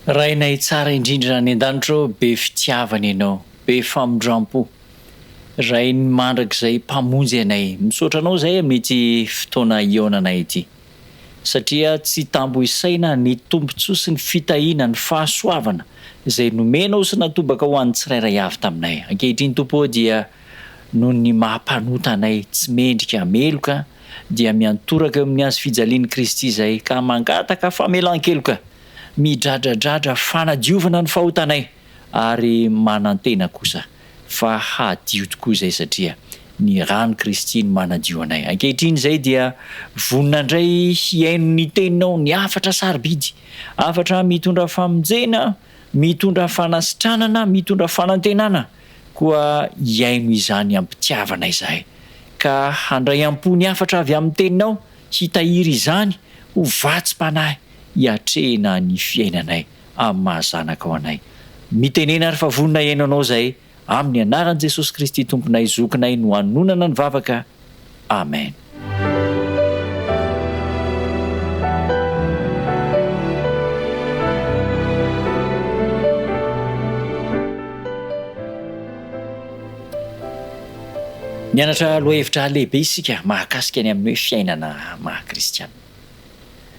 rainay tsara indrindra ny an-danitro be fitiavana ianao be famondram-po ray ny mandrak'izay mpamonjy anay misaotra anao izay amin'ity fotoana ionanay ity satria tsy tambo isaina ny tombontsoa sy ny fitahiana ny fahasoavana izay nomenao sy natobaka ho an'ny tsirairay avy taminay ankehitriny tompo dia noho ny mahampanota anay tsy mendrika meloka dia miantoraka amin'ny azo fijalian'i Kristy izay ka mangataka famelan-keloka midradradratra fanadiovana ny fahotanay ary manantena kosa fa hadio tokoa izay satria ny rano Kristy ny manadio anay ankehitriny izay dia vonina indray hiaino ny teninao ny afatra sarobidy afatra mitondra famonjena mitondra fanasitranana mitondra fanantenana koa hiaino izany ampitiavana izahay ka handray am-po ny afatra avy amin'ny teninao hitahiry izany ho vatsy-panahy hiatrehina ny fiainanay amin'ny mahazanaka ao anay mitenena ary fa vonina iaino anao izay amin'ny anaran'i Jesosy Kristy tomponay zokinay no hanonana ny vavaka amen. Nianatra lohahevitra lehibe isika mahakasika ny amin'ny hoe fiainana maha-kristiana.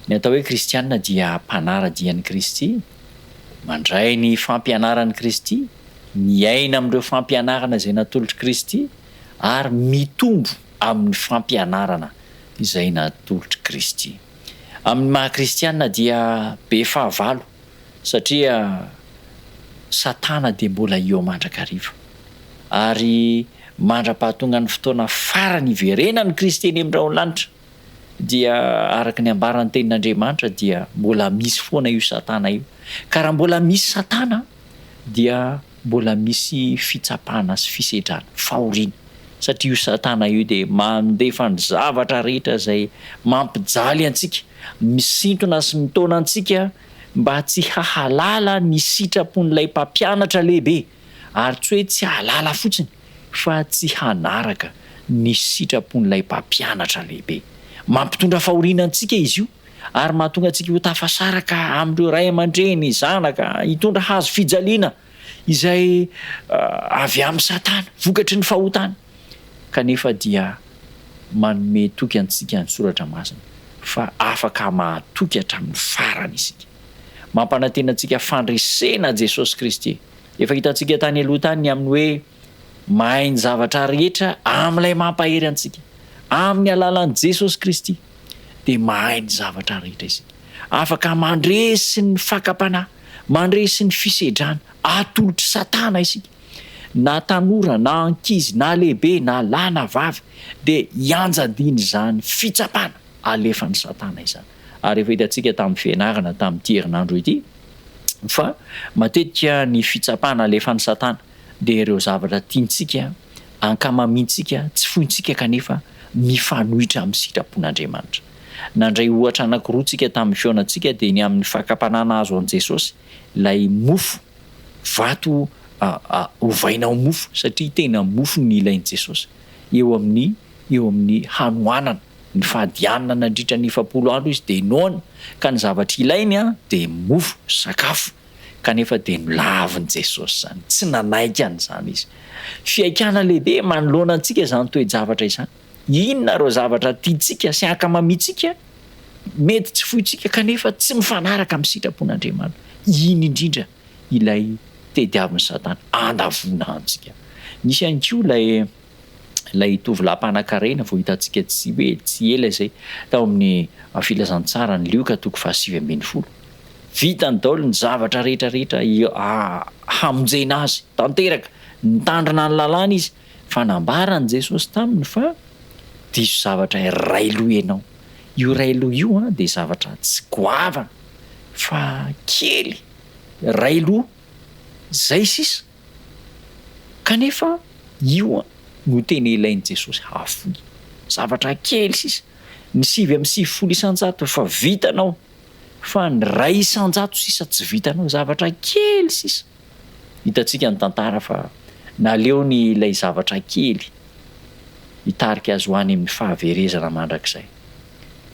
Ny atao hoe kristiana dia mpanara-dian'i Kristy, mandray ny fampianaran'i Kristy, miaina amin'ireo fampianarana izay natolotry Kristy ary mitombo amin'ny fampianarana izay natolotry Kristy. Amin'ny maha-kristiana dia be fahavalo satria Satana dia mbola eo mandrakariva ary mandra-pahatonga ny fotoana farany iverenan'i Kristy eny amin'ny raolanitra dia araka ny ambaran'ny tenin'Andriamanitra dia mbola misy foana io Satana io. Ka raha mbola misy Satana dia mbola misy fitsapana sy fisedrana, fahoriana. Satria io Satana io dia mandefa ny zavatra rehetra izay mampijaly antsika, misintona sy mitona antsika mba tsy hahalala ny sitrapon'ilay mpampianatra lehibe ary tsy hoe tsy hahalala fotsiny fa tsy hanaraka ny sitrapon'ilay mpampianatra lehibe. Mampitondra fahoriana antsika izy io ary mahatonga antsika ho tafasaraka amin'ireo ray aman-dreny, zanaka, hitondra hazo fijaliana izay avy amin'ny Satana, vokatry ny fahotana. Kanefa dia manome toky antsika ny soratra masina fa afaka mahatoky hatramin'ny farany isika. Mampanantena antsika fandresena Jesosy Kristy. Efa hitantsika tany aloha tany amin'ny hoe mahay ny zavatra rehetra amin'ilay mampahery antsika. Amin'ny alalan'i Jesosy Kristy dia mahay ny zavatra rehetra isika. Afaka mandresy ny fakapanahy, mandresy ny fisedrana, atolotry Satana isika. Na tanora, na ankizy, na lehibe, na lahy, na vavy dia hianjadiny izany fitsapana alefan'ny Satana izany. Ary efa hitantsika tamin'ny fianarana tamin'ity herinandro ity fa matetika ny fitsapana alefan'ny Satana dia ireo zavatra tiantsika ankamamintsika tsy fointsika kanefa mifanohitra amin'ny sitrapon'Andriamanitra. Nandray ohatra anankiroa tsika tamin'ny fiainantsika dia ny amin'ny fakapanana azo an' Jesosy ilay mofo vato ovainao mofo satria tena mofo ny ilain'i Jesosy eo amin'ny hanoanana ny fahadianana nandritra ny 100 andro izy dia noana ka ny zavatra ilainy dia mofo sakafo kanefa dia nolavin' Jesosy zany tsy nanaiky an'izany izy. Fiaikana lehibe manoloana antsika izany toe-javatra izany. Inona ireo zavatra tiantsika sy ankamamintsika mety tsy fointsika kanefa tsy mifanaraka amin'ny sitrapon'Andriamanitra. Iny indrindra ilay tediavin'ny Satana andavona antsika. Nisy ihany koa ilay tovolahy-panan-karena vao hitantsika tsy ela izay tao amin'ny filazantsara ny Lioka 7:20. Vitany daholo ny zavatra rehetrarehetra hamonjena azy tanteraka nitandrina ny lalàna izy fa nambarany Jesosy taminy fa diso zavatra iray loha ianao. Io iray loha io dia zavatra tsy goavana fa kely iray loha zay sisa kanefa io no tena ilain'i Jesosy hafoy zavatra kely sisa ny 7:9 isan-jato fa vitanao fa ny 1 isan-jato sisa tsy vitanao zavatra kely sisa. Hitantsika ny tantara fa naleo ny ilay zavatra kely hitarika azy ho any amin'ny fahaverezana mandrakizay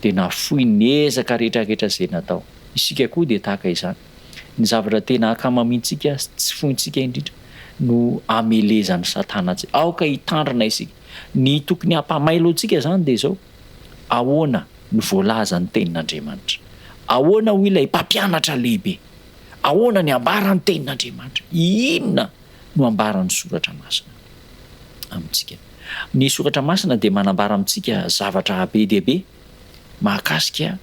dia nafoy ny ezaka rehetrarehetra izay natao. Isika koa dia tahaka izany ny zavatra tena akamamitsika tsy fointsika indrindra no amelezany satana tsy aoka hitandrina isika ny tokony hampamailo antsika zany de zao ahoana ny voalaza ny tenin'Andriamanitra, ahoana ho ilay mpampianatra lehibe, ahoana ny ambarany tenin'Andriamanitra, inona no ambaran'ny soratra masina amintsika. Ny soratra masina de manambara amintsika zavatra be dehibe mahakasika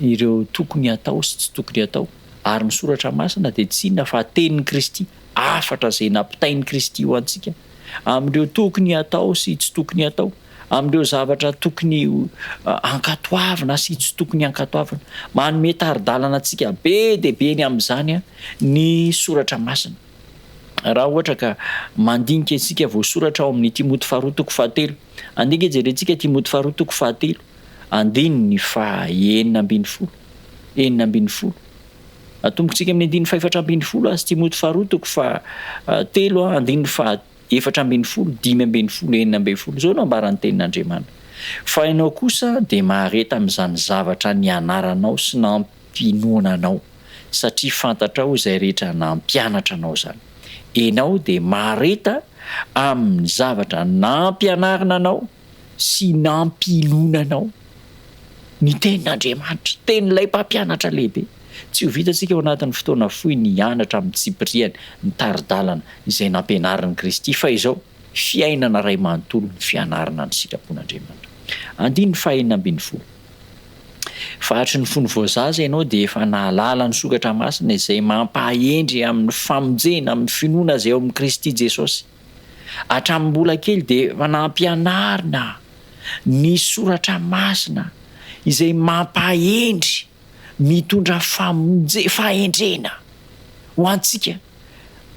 ireo tokony atao sy tsy tokony atao, ary ny soratra masina de tsy inona fa tenin'ny Kristy afatra zay nampitain'ny Kristy ho antsika amin'ireo tokony atao sy tsy tokony atao, amin'ireo zavatra tokony ankatoavana sy tsy tokony ankatoavana, manome tari-dalana antsika be dehibe ny amin'izany ny soratra masina. Raha ohatra ka mandinika isika voasoratra ao amin'ny Timoty 2:7, andika jerentsika Timoty 2:7, andininy fa 9:12. Atomboksika amin'ny andininy fa 4:12 azy Timoty 2:7, andininy fa 4:12, 5:12, 6:12 zao no ambaran'ny tenin'Andriamanitra. Fa ianao kosa de mahareta amin'izany zavatra nianaranao sy nampinoana anao, satria fantatrao izay rehetra nampianatra anao zany. Ianao de mahareta amin'ny zavatra nampianarina anao sy nampinoana anao. Ny tenin'Andriamanitra, tenin'ilay mpampianatra lehibe. Tsy ho vitantsika ao anatin'ny fotoana fohy ny hianatra amin'ny tsipiriany ny tari-dalana izay nampianarin'i Kristy, fa izao fiainana ray manontolo ny fianarana ny sitrapon'Andriamanitra. Andiny fa 6:12. Fahatry ny fony voazaza ianao de efa nahalala ny sokatra masina izay mampahendry amin'ny famonjena, amin'ny finoana izay ao amin'ny Kristy Jesosy. Hatramin'ny mbola kely de efa nampianarina ny soratra masina izay mampahendry mitondra fahendrena ho antsika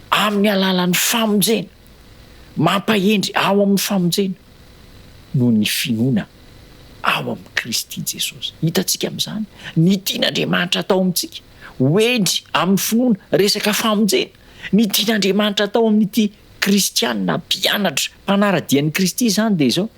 amin'ny alalan'ny famonjena, mampahendry ao amin'ny famonjena no ny finoana ao amin'ny Kristy Jesosy. Hitantsika amin'izany ny tian'Andriamanitra atao amintsika hoendry amin'ny finoana resaka famonjena, ny tian'Andriamanitra atao amin'ity kristianina mpianatra mpanaradian'i Kristy zany de zao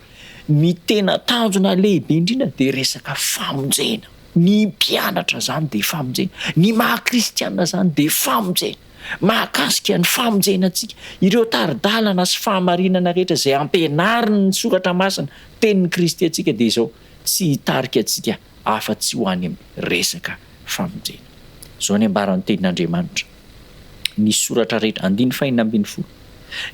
ny tena tanjona lehibe indrindra de resaka famonjena. Ny mpianatra zany de famonjena, ny maha-kristianina zany de famonjena, mahakasika ny famonjena antsika, ireo tari-dalana sy fahamarinana rehetra zay ampianariny ny soratra masina tenin'ny Kristy antsika de zao tsy hitarika antsika afa-tsy ho any amin'ny resaka famonjena. Zao ny ambaran'ny tenin'Andriamanitra. Ny soratra rehetra, andiny fa 6:12,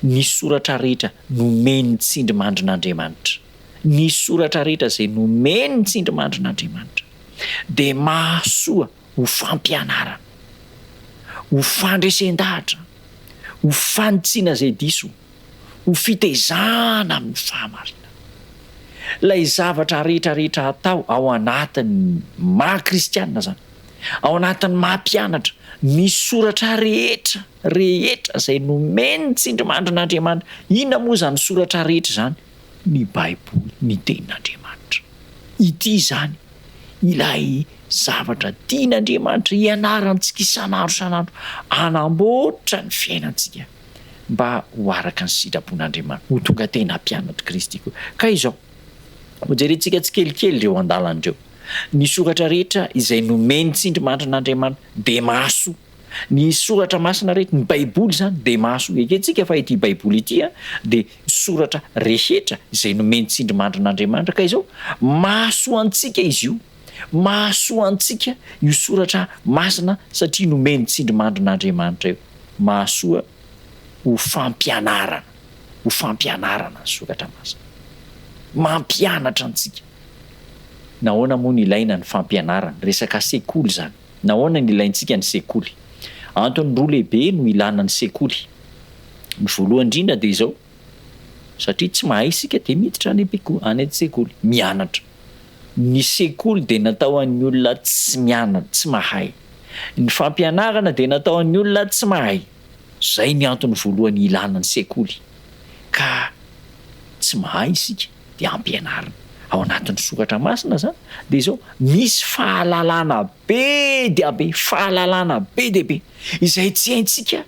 ny soratra rehetra nomeny ny tsindrimandrin'Andriamanitra, ny soratra rehetra zay nomeny ny tsindrimandrin'Andriamanitra de mahasoa ho fampianarana, ho fandresen-dahatra, ho fanitsiana zay diso, ho fitezana amin'ny fahamarinana. Lay zavatra rehetrarehetra atao ao anatin'ny maha-kristianina zany, ao anatin'ny maha-mpianatra, ny soratra rehetra zay nomeny ny tsindrimandrin'Andriamanitra. Inona moa zany soratra rehetra zany? Ny Baiboly, ny tenin'Andriamanitra. Ity zany ilay zavatra tian'Andriamanitra hianarantsika isan'andro anamboatra ny fiainantsika mba ho araka ny sitrapon'Andriamanitra, ho tonga tena mpianatra Kristy koa. Ka izao ho jerentsika tsy kelikely ireo andalan'ireo. Ny soratra rehetra izay nomeny ny tsindrimandrin'Andriamanitra de mahasoa. Ny soratra masina rehetra, ny Baiboly zany de mahasoa. Ekentsika fa ity Baiboly ity de soratra rehetra izay nomeny ny tsindrimandrin'Andriamanitra. Ka izao mahasoa antsika izy io, mahasoa antsika io soratra masina satria nomeny ny tsindrimandrin'Andriamanitra io. Mahasoa ho fampianarana ny soratra masina, mampianatra antsika. Nahoana moa ny ilaina ny fampianarana? Resaka sekoly zany. Nahoana ny ilaintsika ny sekoly? Antony roa lehibe no ilana ny sekoly. Ny voalohany indrindra de izao, satria tsy mahay isika de miditra any sekoly mianatra. Ny sekoly de natao an'ny olona tsy mianatra, tsy mahay. Ny fampianarana de natao an'ny olona tsy mahay. Zay ny antony voalohany ilana ny sekoly. Ka tsy mahay isika de ampianarina ao anatin'ny soratra masina zany de zao misy fahalalana be dehibe izay tsy haintsika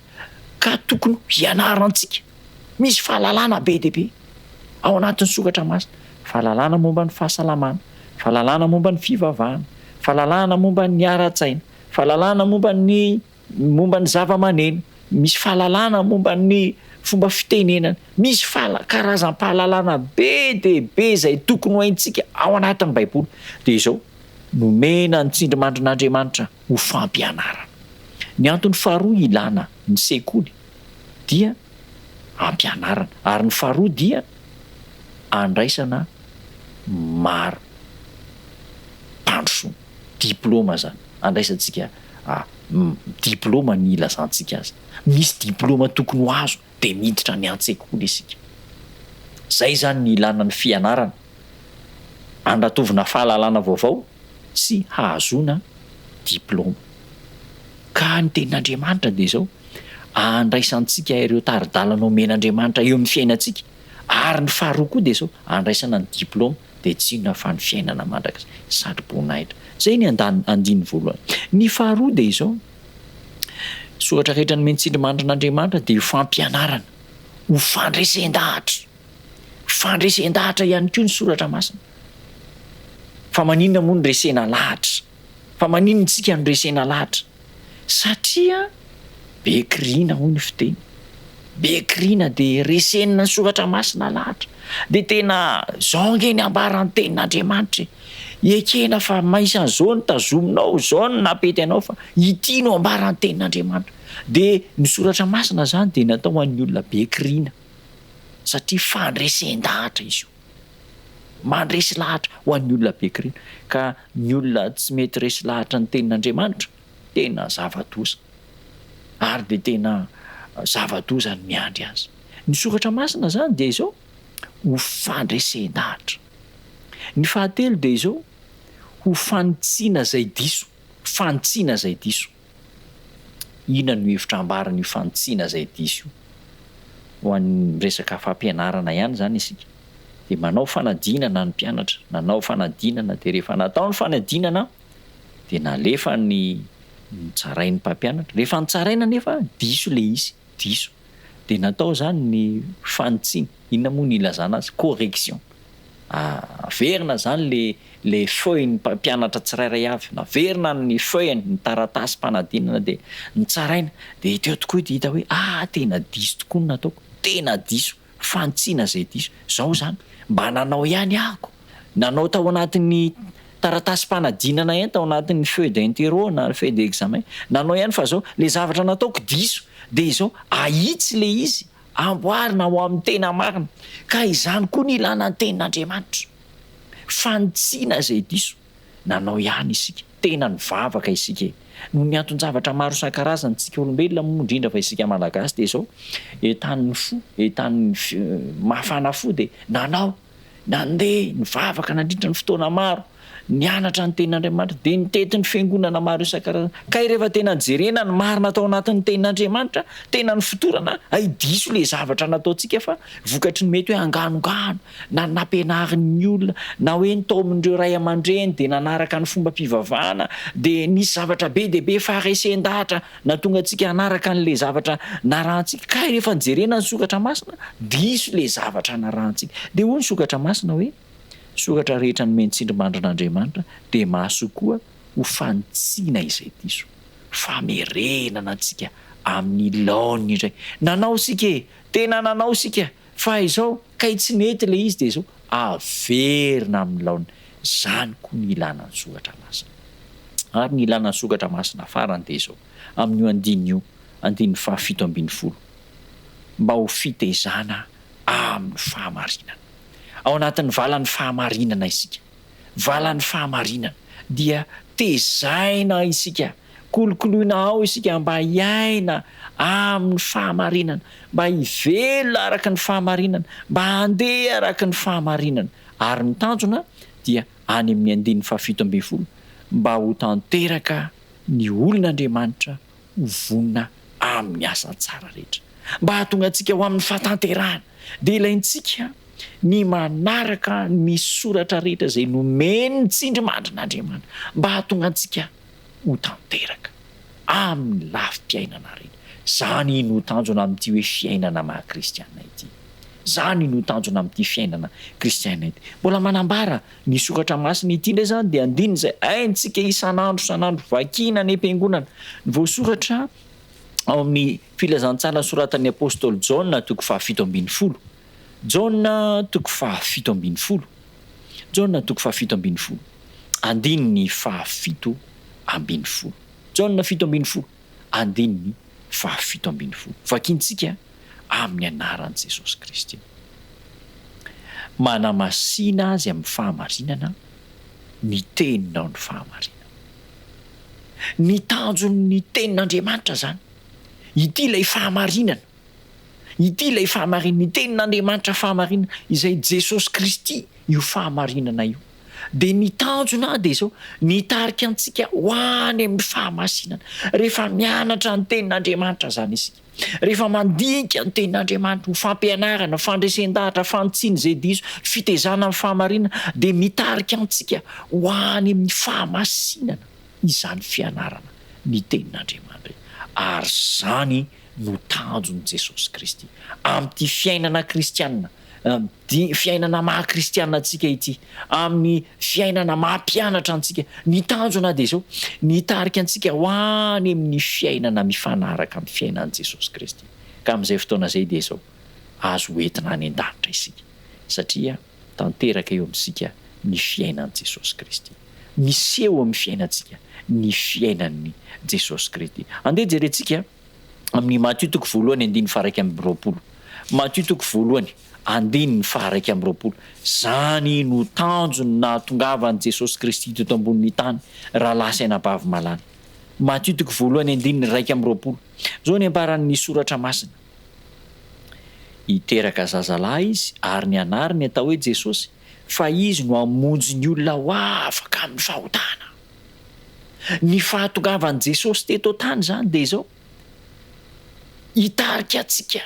ka tokony hianarantsika. Misy fahalalana be dehibe ao anatin'ny soratra masina, fahalalana momba ny fahasalamana, fahalalana momba ny fivavahana, fahalalana momba ny ara-tsaina, fahalalana momba ny momba ny zava-maneno, misy fahalalana momba ny fomba fitenenana, misy karazam-pahalalana be de be zay tokony ho haintsika ao anatin'ny baiboly. De izao nomena ny tsindrimandrin'Andriamanitra ho fampianarana. Ny antony faharoa ilana ny sekoly dia ampianarana, ary ny faharoa dia andraisana maro mpandrosoa, diplôma zany. Andraisantsika diplôma ny ilazantsika azy. Misy diplôma tokony ho azo de miditra ny an-tsekoly isika. Zay zany ny ilana ny fianarana, andatovina fahalalana vaovao sy hahazoana diplôma. Ka ny tenin'Andriamanitra de zao andraisantsika ireo taridalana omen'Andriamanitra eo amin'ny fiainantsika. Ary ny faharoa koa de zao andraisana ny diplôma de tsy inona fa ny fiainana mandrakizay sady boninahitra. Zay ny andiny voalohany. Ny faharoa de izao soratra rehetra nomeny tsindrimandrin'Andriamanitra de ho fampianarana, ho fandresen-dahatra. Fandresen-dahatra ihany koa ny soratra masina. Fa maninona moa ny resena lahatra? Fa maninona tsika ny resena lahatra? Satria be kriana hoy ny fiteny. Be kriana de resenina ny soratra masina lahatra. De tena zao nge ny ambaran'ny tenin'Andriamanitra. Ekena fa maisan'ny zao ny tazominao, zao ny napety anao fa ity no ambaran'ny tenin'Andriamanitra. De ny soratra masina zany de natao ho an'ny olona be kriana. Satria fandresen-dahatra izy io. Mandresy lahatra ho an'ny olona be kriana. Ka ny olona tsy mety resy lahatra ny tenin'Andriamanitra tena zava-doza. Ary de tena zava-doza ny miandry azy. Ny soratra masina zany de izao ho fandresen-dahatra. Ny fahatelo de izao ho fanitsiana zay diso. Fanitsiana zay diso. Inona no hevitra ambarany io fanitsiana zay diso io? Ho an'ny resaka fampianarana ihany zany isika. De manao fanadinana ny mpianatra, nanao fanadinana de rehefa natao ny fanadinana de nalefa ny tsarain'ny mpampianatra. Rehefa nitsaraina nefa diso le izy, diso. De natao zany ny fanitsiana. Inona moa ny ilazana azy? Correction. Averina zany le feuille-ny mpampianatra tsirairay avy. Naverina ny feuille-ny ny taratasy mpanadinana de nitsaraina. De teo tokoa de hita hoe tena diso tokoa no nataoko. Tena diso. Fanitsiana zay diso. Zao zany mba nanao ihany ahako. Nanao tao anatin'ny taratasy mpanadinana ihany, tao anatin'ny feuille d'interro na feuille d'examen. Nanao ihany fa zao le zavatra nataoko diso. De zao ahitsy le izy. Amboarina ho amin'ny tena marina. Ka izany koa ny ilana ny tenin'Andriamanitra. Fanitsiana zay diso. Nanao ihany isika. Tena nivavaka isika. Noho ny anton-javatra maro isan-karazany tsika olombelona moa indrindra fa isika malagasy de zao etan'ny fo, etan'ny mafana fo de nanao, nandeha nivavaka nandritra ny fotoana maro, nianatra ny tenin'Andriamanitra de nitety ny fiangonana maro isan-karazany. Ka rehefa tena jerena ny marina tao anatin'ny tenin'Andriamanitra, tena ny fotorana ay diso le zavatra nataontsika fa vokatry ny mety hoe anganongano na nampianarin'ny olona na hoe nitaomindreo ray aman-dreny de nanaraka ny fomba mpivavahana de nisy zavatra be de be faharesen-dahatra na tonga antsika hanaraka an'le zavatra narahantsika. Ka rehefa jerena ny sokatra masina, diso le zavatra narahantsika. De hoy ny sokatra masina hoe soratra rehetra nomeny tsindrimandrin'Andriamanitra de mahasoa koa ho fanitsiana izay diso. Famerenana antsika amin'ny laoniny indray. Nanao sika tena nanao sika fa izao kay tsy nety le izy de zao averina amin'ny laoniny. Zany koa ny ilana ny sokatra masina. Ary ny ilana ny sokatra masina farany de zao amin'io andiny io, andiny 7:70, mba ho fitezana amin'ny fahamarinana. Ao anatin'ny valan'ny fahamarinana isika. Valan'ny fahamarinana dia tezaina isika, kolokoloina ao isika mba hiaina amin'ny fahamarinana, mba hivelona araka ny fahamarinana, mba handeha araka ny fahamarinana. Ary ny tanjona dia any amin'ny andiny 7:70 mba ho tanteraka ny olon'Andriamanitra ho vonona amin'ny asa tsara rehetra. Mba hahatonga antsika ho amin'ny fahatanterahana. De ilaintsika ny manaraka ny soratra rehetra zay nomeny ny tsindrimandrin'Andriamanitra mba hahatonga antsika ho tanteraka amin'ny lafim-piainana rehetra. Zany no tanjona amin'ity hoe fiainana maha-kristianina ity. zany no tanjona amin'ity fiainana kristiana ity. Mbola manambara ny soratra masina ity ndray zany dia andiny zay aintsika isan'andro vakina ny am-piangonana ny voasoratra ao amin'ny filazantsara soratan'ny apôstôly Jaona toko 7:10. Jaona toko 7:10. Jaona toko 7:10. Andininy 7:10. Jaona 7:10. Andininy 7:10. Vakintsika amin'ny anaran'i Jesosy Kristy. Manamasina azy amin'ny fahamarinana ny teninao ny fahamarinana. Ny tanjon'ny tenin'Andriamanitra zany. Ity ilay fahamarinana. Ity ilay fahamarinana. Ny tenin'Andriamanitra fahamarinana izay Jesosy Kristy io fahamarinana io. Dia ny tanjona dia izao nitarika antsika ho any amin'ny fahamasinana. Rehefa mianatra ny tenin'Andriamanitra zany isika. Rehefa mandinika ny tenin'Andriamanitra ho fampianarana, fandresen-dahatra, fantsiny izay diso, fitezana amin'ny fahamarinana dia mitarika antsika ho any amin'ny fahamasinana. Izany fianarana ny tenin'Andriamanitra. Ary zany no tanjon'i Jesosy Kristy amin'ity fiainana kristianina, fiainana maha-kristianina antsika ity, amin'ny fiainana mahampianatra antsika. Ny tanjona dia izao nitarika antsika ho any amin'ny fiainana mifanaraka amin'ny fiainan'i Jesosy Kristy. Ka amin'izay fotoana izay dia izao azo hoentina any an-danitra isika satria tanteraka eo amintsika ny fiainan'i Jesosy Kristy. Miseho amin'ny fiainantsika ny fiainan'ny Jesosy Kristy. Andeha jerentsika amin'ny Matthieu toko 1:1-20. Matthieu toko 1:1-20. Zany no tanjony nahatongavan'i Jesosy Kristy teto ambonin'ny tany raha lasaina bavy malala. Matthieu toko 1:1-20. Zao ny amparan'ny soratra masina. Hiteraka zazalahy izy ary ny anarany atao hoe Jesosy, fa izy no hamonjy ny olona ho afaka amin'ny fahotana. Ny fahatongavan'i Jesosy teto tany zany dia izao hitarika antsika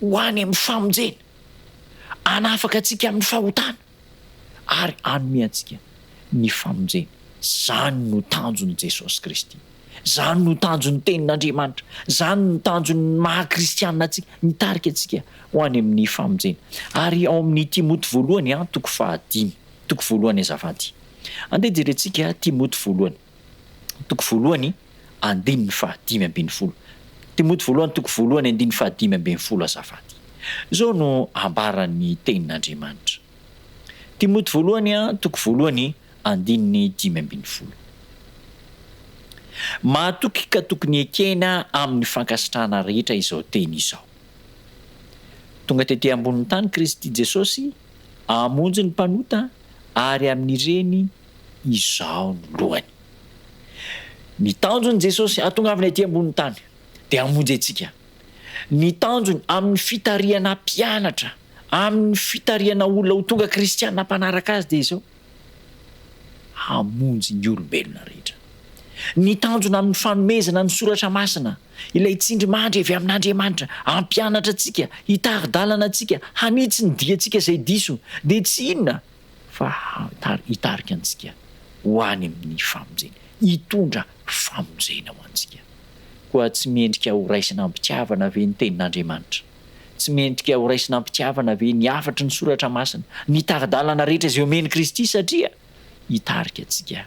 ho any amin'ny famonjena, hanafaka antsika amin'ny fahotana ary hanome antsika ny famonjena. Zany no tanjon'i Jesosy Kristy. Zany no tanjon'ny tenin'Andriamanitra. Zany no tanjon'ny maha-kristianina antsika, mitarika antsika ho any amin'ny famonjena. Ary ao amin'ny Timoty 1 toko 5. Toko 1 azafady. Andeha jerentsika Timoty 1. Toko 1:5-5. Timoty 1 toko 1:5-5 azafady. Zao no ambaran'ny tenin'Andriamanitra. Timoty 1 toko 1:5. Mahatoky ka tokony ekena amin'ny fankasitrahana rehetra izao teny izao. Tonga tety ambonin'ny tany Kristy Jesosy hamonjy ny mpanota ary amin'ireny izao no lohany. Ny tanjony Jesosy hatongavany aty ambonin'ny tany dia hamonjy antsika. Ny tanjony amin'ny fitariana mpianatra, amin'ny fitariana olona ho tonga kristianina mpanaraka azy dia izao hamonjy ny olombelona rehetra. Ny tanjona amin'ny fanomezana ny soratra masina, ilay tsindrimandry avy amin'Andriamanitra, hampianatra antsika, hitari-dalana antsika, hanitsy ny diantsika izay diso, dia tsy inona fa hitarika antsika ho any amin'ny famonjena, hitondra famonjena ho antsika. Koa tsy mendrika ho raisina ampitiavana ve ny tenin'Andriamanitra? Tsy mendrika ho raisina ampitiavana ve ny afatry ny soratra masina, ny tari-dalana rehetra izay omeny Kristy satria hitarika antsika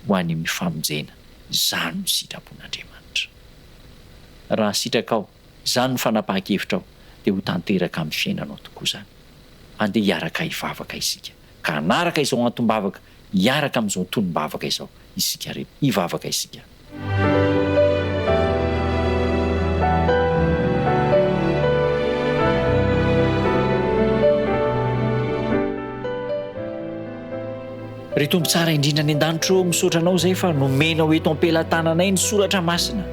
ho any amin'ny famonjena. Zany no sitrapon'Andriamanitra. Raha sitrakao, zany ny fanapahan-kevitra ao, dia ho tanteraka amin'ny fiainanao tokoa zany. Andeha hiaraka hivavaka isika. Ka hanaraka izao antom-bavaka, hiaraka amin'izao tonom-bavaka izao isika rehetra. Hivavaka isika. Ry tompo tsara indrindra ny an-danitro, misaotra anao izay fa nomenao eto am-pelantananay ny soratra masina,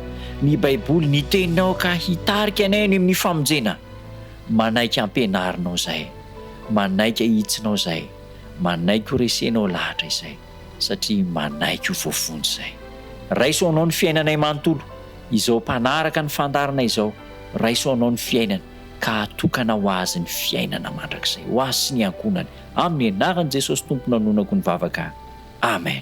ny Baiboly, ny teninao ka hitarika anay ny amin'ny famonjena. Manaiky ampianarinao izay, manaiky ahitsinao izay, manaiky ho resenao lahatra izay, satria manaiky ho voafonjy izay. Raiso anao ny fiainanay manontolo, izao mpanaraka ny fandarana izao, raiso anao ny fiainana ka hatokana ho azy ny fiainana mandrakizay, ho azy sy ny ankonany, amin'ny anaran'i Jesosy tompona nonako ny vavaka. Amen.